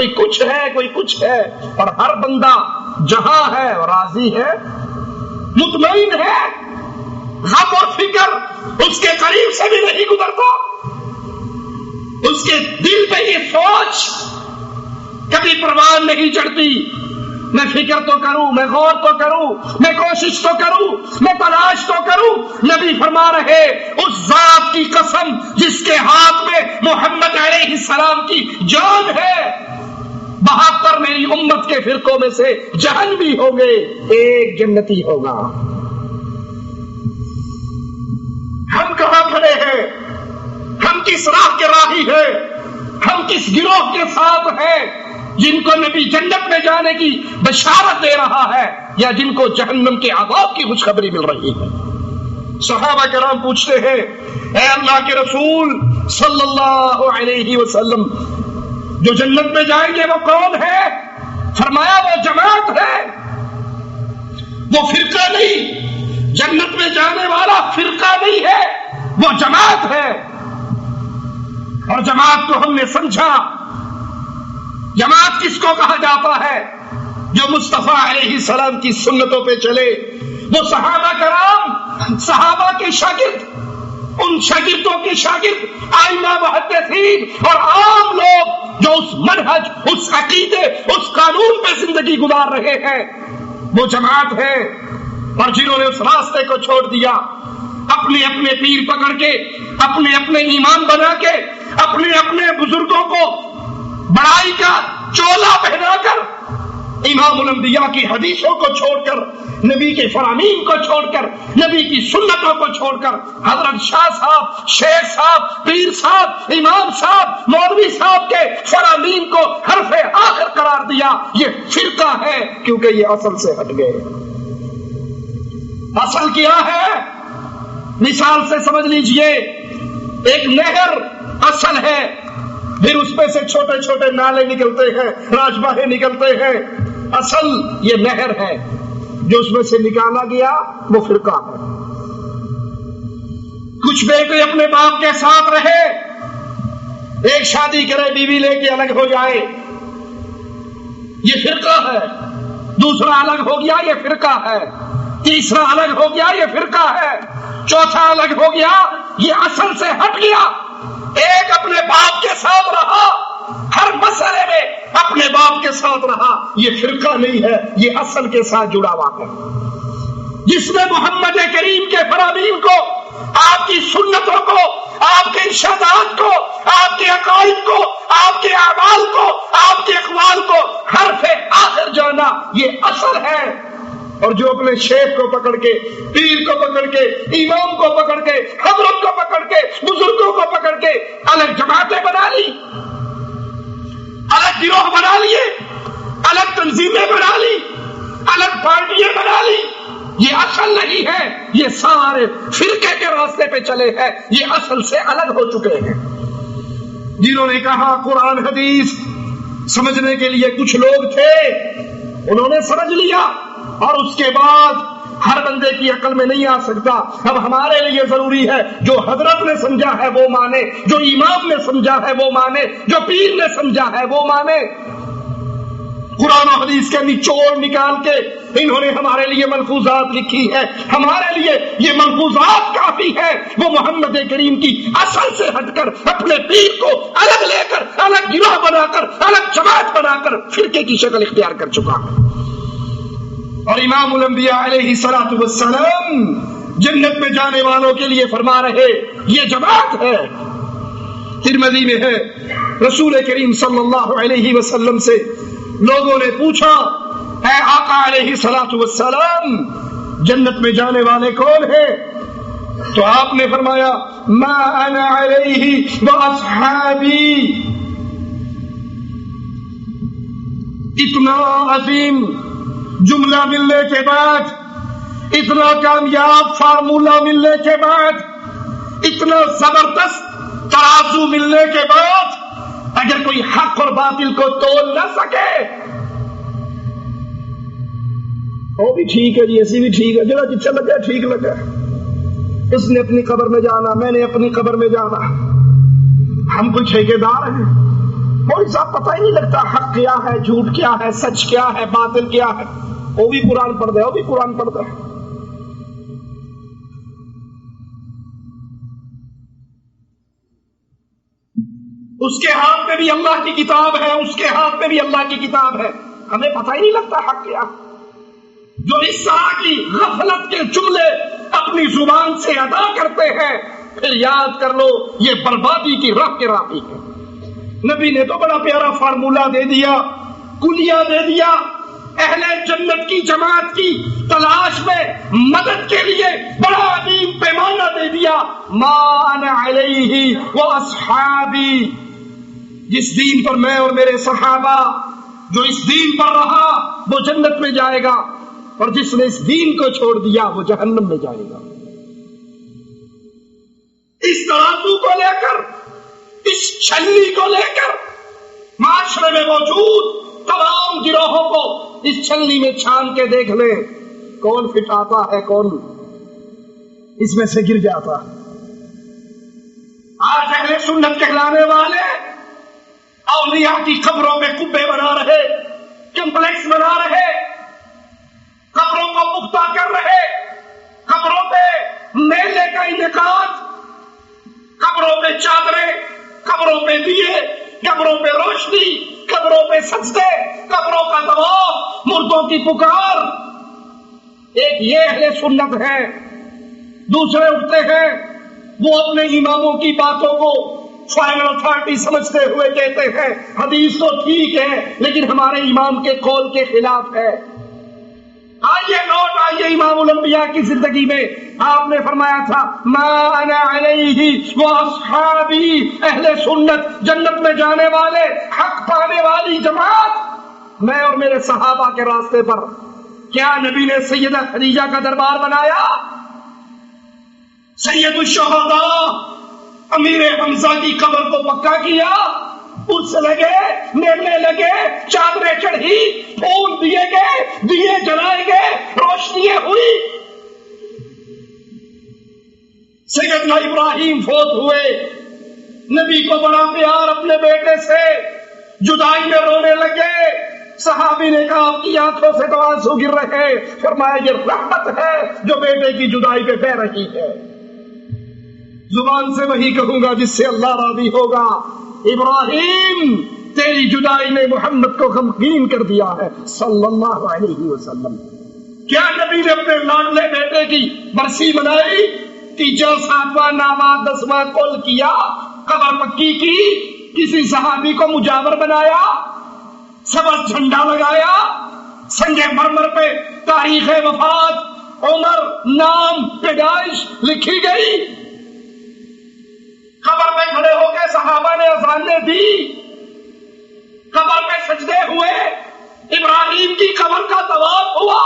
کوئی کچھ ہے کوئی کچھ ہے، اور ہر بندہ جہاں ہے راضی ہے، مطمئن ہے، غم اور فکر اس کے قریب سے بھی نہیں گزرتا، اس کے دل میں یہ سوچ کبھی پروان نہیں چڑھتی، میں فکر تو کروں، میں غور تو کروں، میں کوشش تو کروں، میں تلاش تو کروں۔ نبی فرما رہے اس ذات کی قسم جس کے ہاتھ میں محمد علیہ السلام کی جان ہے، 72 میری امت کے فرقوں میں سے جہنمی ہوں گے، ایک جنتی ہوگا۔ ہم کہاں کھڑے ہیں؟ ہم کس راہ کے راہی ہیں؟ ہم کس گروہ کے ساتھ ہیں جن کو نبی جنت میں جانے کی بشارت دے رہا ہے، یا جن کو جہنم کے عذاب کی خوشخبری مل رہی ہے؟ صحابہ کرام پوچھتے ہیں، اے اللہ کے رسول صلی اللہ علیہ وسلم، جو جنت میں جائیں گے وہ کون ہے؟ فرمایا وہ جماعت ہے، وہ فرقہ نہیں، جنت میں جانے والا فرقہ نہیں ہے، وہ جماعت ہے۔ اور جماعت کو ہم نے سمجھا، جماعت کس کو کہا جاتا ہے؟ جو مصطفیٰ علیہ السلام کی سنتوں پہ چلے، وہ صحابہ کرام، صحابہ کے شاگرد، ان شاگردوں کے شاگرد، ائمہ محدثین اور عام لوگ جو اس منہج، اس عقیدے، اس قانون پہ زندگی گزار رہے ہیں، وہ جماعت ہے۔ اور جنہوں نے اس راستے کو چھوڑ دیا، اپنے اپنے پیر پکڑ کے، اپنے اپنے امام بنا کے، اپنے اپنے بزرگوں کو بڑائی کا چولا پہنا کر، امام الانبیاء کی حدیثوں کو چھوڑ کر، نبی کے فرامین کو چھوڑ کر، نبی کی سنتوں کو چھوڑ کر، حضرت شاہ صاحب، شیخ صاحب، پیر صاحب، امام صاحب، مولوی صاحب کے فرامین کو حرف آخر قرار دیا، یہ فرقہ ہے، کیونکہ یہ اصل سے ہٹ گئے۔ اصل کیا ہے؟ مثال سے سمجھ لیجئے، ایک نہر اصل ہے، پھر اس میں سے چھوٹے چھوٹے نالے نکلتے ہیں، راجباہیں نکلتے ہیں، اصل یہ نہر ہے، جو اس میں سے نکالا گیا وہ فرقہ ہے۔ کچھ بیٹے اپنے باپ کے ساتھ رہے، ایک شادی کرے، بیوی لے کے الگ ہو جائے، یہ فرقہ ہے۔ دوسرا الگ ہو گیا، یہ فرقہ ہے۔ تیسرا الگ ہو گیا، یہ فرقہ ہے۔ چوتھا الگ ہو گیا، یہ اصل سے ہٹ گیا۔ ایک اپنے باپ کے ساتھ رہا، ہر مسئلے میں اپنے باپ کے ساتھ رہا، یہ فرقہ نہیں ہے، یہ اصل کے ساتھ جڑا ہوا ہے، جس نے محمد کریم کے فرامین کو، آپ کی سنتوں کو، آپ کے ارشادات کو، آپ کے عقائد کو، آپ کے اعمال کو، آپ کے اقوال کو حرف آخر جانا، یہ اصل ہے۔ اور جو اپنے شیخ کو پکڑ کے، پیر کو پکڑ کے، امام کو پکڑ کے، حضرت کو پکڑ کے، بزرگوں کو پکڑ کے الگ جماعتیں بنا لی، الگ گروہ بنا لیے، الگ تنظیمیں بنا لی، الگ پارٹیاں بنا لی، یہ اصل نہیں ہے، یہ سارے فرقے کے راستے پہ چلے ہیں، یہ اصل سے الگ ہو چکے ہیں۔ جنہوں نے کہا قرآن حدیث سمجھنے کے لیے کچھ لوگ تھے، انہوں نے سمجھ لیا، اور اس کے بعد ہر بندے کی عقل میں نہیں آ سکتا۔ اب ہمارے لیے ضروری ہے جو حضرت نے سمجھا ہے وہ مانے، جو امام نے سمجھا ہے وہ مانے، جو پیر نے سمجھا ہے وہ مانے۔ قرآن و حدیث کے نچوڑ نکال کے انہوں نے ہمارے لیے ملفوظات لکھی ہے، ہمارے لیے یہ ملفوظات کافی ہے۔ وہ محمد کریم کی اصل سے ہٹ کر، اپنے پیر کو الگ لے کر، الگ گروہ بنا کر، الگ جماعت بنا کر فرقے کی شکل اختیار کر چکا ہے۔ اور امام الانبیاء علیہ الصلوۃ والسلام جنت میں جانے والوں کے لیے فرما رہے یہ جماعت ہے۔ ترمذی میں ہے، رسول کریم صلی اللہ علیہ وسلم سے لوگوں نے پوچھا، اے آقا علیہ الصلوۃ والسلام، جنت میں جانے والے کون ہیں؟ تو آپ نے فرمایا، ما انا علیہ واصحابی۔ اتنا عظیم جملہ ملنے کے بعد، اتنا کامیاب فارمولہ ملنے کے بعد، اتنا زبردست ترازو ملنے کے بعد، اگر کوئی حق اور باطل کو تول نہ سکے، وہ بھی ٹھیک ہے جی، ایسی بھی ٹھیک ہے، جڑا جچا لگا ٹھیک لگا، اس نے اپنی قبر میں جانا، میں نے اپنی قبر میں جانا، ہم کوئی ٹھیکیدار ہیں؟ کوئی صاحب پتہ ہی نہیں لگتا حق کیا ہے، جھوٹ کیا ہے، سچ کیا ہے، باطل کیا ہے. وہ بھی قرآن پڑھ دے، وہ بھی قرآن پڑھ دے. اس کے ہاتھ میں بھی اللہ کی کتاب ہے، اس کے ہاتھ میں بھی اللہ کی کتاب ہے، ہمیں پتہ ہی نہیں لگتا حق کیا. جو اس طرح کی غفلت کے جملے اپنی زبان سے ادا کرتے ہیں، پھر یاد کر لو یہ بربادی کی راہ کے راہی ہے. نبی نے تو بڑا پیارا فارمولہ دے دیا، کلیہ دے دیا، اہل جنت کی جماعت کی تلاش میں مدد کے لیے بڑا عظیم پیمانہ دے دیا. ما انا علیہ واصحابی، جس دین پر میں اور میرے صحابہ، جو اس دین پر رہا وہ جنت میں جائے گا، اور جس نے اس دین کو چھوڑ دیا وہ جہنم میں جائے گا. اس ترازو کو لے کر، اس چھلنی کو لے کر معاشرے میں موجود تمام گروہوں کو اس چھلنی میں چھان کے دیکھ لیں، کون فٹ آتا ہے، کون اس میں سے گر جاتا ہے. آج اہل سنت کہلانے والے اولیاء کی قبروں میں کبے بنا رہے، کمپلیکس بنا رہے، قبروں کو پختہ کر رہے، قبروں پہ میلے کا انعقاد، قبروں پہ چادریں، قبروں پہ دیے، قبروں پہ روشنی، قبروں پہ سجدے، قبروں کا طواف، مردوں کی پکار. ایک یہ اہل سنت ہے. دوسرے اٹھتے ہیں، وہ اپنے اماموں کی باتوں کو فائنل اتھارٹی سمجھتے ہوئے کہتے ہیں حدیث تو ٹھیک ہے لیکن ہمارے امام کے قول کے خلاف ہے. آئیے لوٹ آئیے امام الانبیاء کی زندگی میں. آپ نے فرمایا تھا ما انا علیہ واصحابی، اہل سنت، جنت میں جانے والے، حق پانے والی جماعت، میں اور میرے صحابہ کے راستے پر. کیا نبی نے سیدہ خدیجہ کا دربار بنایا؟ سید الشہداء امیر حمزہ کی قبر کو پکا کیا، اس لگے، میلے لگے، چادریں چڑھی، پھول دیے گئے، دیے جلائے گئے، روشنیاں ہوئی. سیدنا ابراہیم فوت ہوئے، نبی کو بڑا پیار اپنے بیٹے سے، جدائی میں رونے لگے. صحابی نے کہا آپ کی آنکھوں سے تو آنسو گر رہے، فرمایا یہ رحمت ہے جو بیٹے کی جدائی پہ بہ رہی ہے. زبان سے وہی کہوں گا جس سے اللہ راضی ہوگا. ابراہیم تیری جدائی نے محمد کو غمگین کر دیا ہے صلی اللہ علیہ وسلم. کیا نبی نے اپنے لاڈلے بیٹے کی برسی منائی؟ تیجا، ساتواں، نواں، 10واں کل کیا، قبر پکی کی، کسی صحابی کو مجاور بنایا، سبز جھنڈا لگایا، سنگ مرمر پہ تاریخ وفات، عمر، نام، پیدائش لکھی گئی. قبر پہ کھڑے ہو کے صحابہ نے اذانیں دی، قبر پہ سجدے ہوئے، ابراہیم کی قبر کا طواف ہوا.